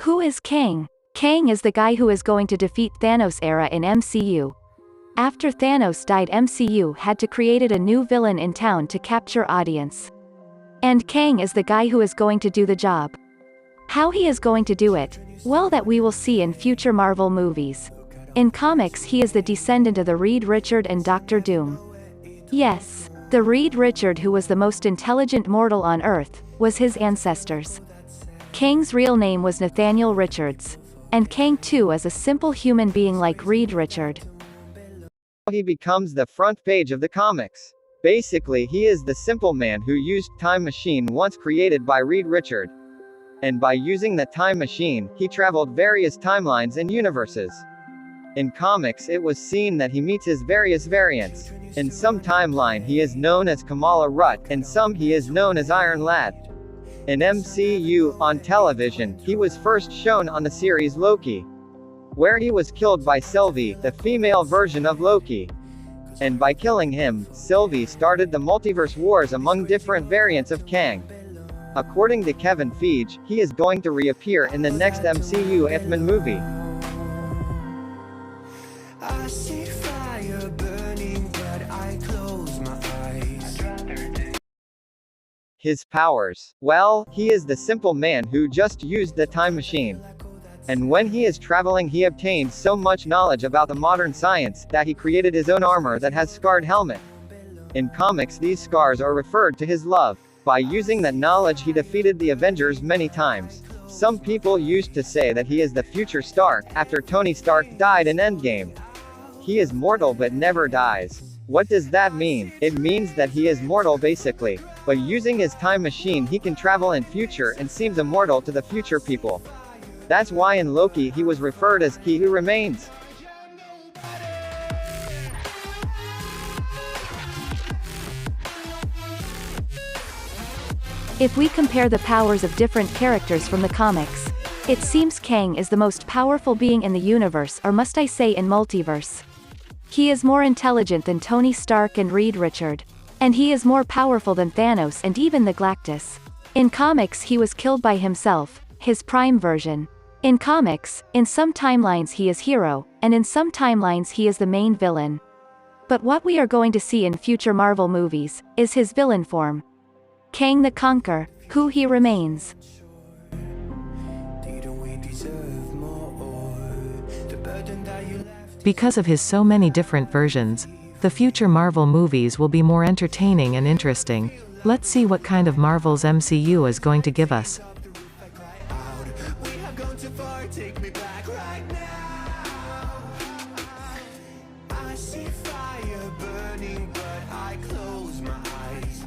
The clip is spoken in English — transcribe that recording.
Who is Kang? Kang is the guy who is going to defeat Thanos era in MCU. After Thanos died, MCU had to create a new villain in town to capture audience. And Kang is the guy who is going to do the job. How he is going to do it? Well, that we will see in future Marvel movies. In comics, he is the descendant of the Reed Richard and Doctor Doom. Yes, the Reed Richard, who was the most intelligent mortal on Earth, was his ancestors. Kang's real name was Nathaniel Richards. And Kang too is a simple human being like Reed Richard. He becomes the front page of the comics. Basically, he is the simple man who used time machine once created by Reed Richard. And by using the time machine, he traveled various timelines and universes. In comics, it was seen that he meets his various variants. In some timeline he is known as Kamala, in some he is known as Iron Lad. In MCU, on television, he was first shown on the series Loki, where he was killed by Sylvie, the female version of Loki. And by killing him, Sylvie started the multiverse wars among different variants of Kang. According to Kevin Feige, he is going to reappear in the next MCU Ant-Man movie. I see fire burning, but I close my eyes. His powers. Well, he is the simple man who just used the time machine. And when he is traveling, he obtained so much knowledge about the modern science, that he created his own armor that has scarred helmet. In comics, these scars are referred to his love. By using that knowledge, he defeated the Avengers many times. Some people used to say that he is the future Stark, after Tony Stark died in Endgame. He is mortal but never dies. What does that mean? It means that he is mortal basically. By using his time machine, he can travel in future and seems immortal to the future people. That's why in Loki he was referred as He Who Remains. If we compare the powers of different characters from the comics, it seems Kang is the most powerful being in the universe, or must I say in multiverse. He is more intelligent than Tony Stark and Reed Richard. And he is more powerful than Thanos and even the Galactus. In comics he was killed by himself, his prime version. In comics, in some timelines he is hero, and in some timelines he is the main villain. But what we are going to see in future Marvel movies, is his villain form. Kang the Conqueror, who he remains. Because of his so many different versions, the future Marvel movies will be more entertaining and interesting. Let's see what kind of Marvel's MCU is going to give us. I see fire burning, but I close my eyes.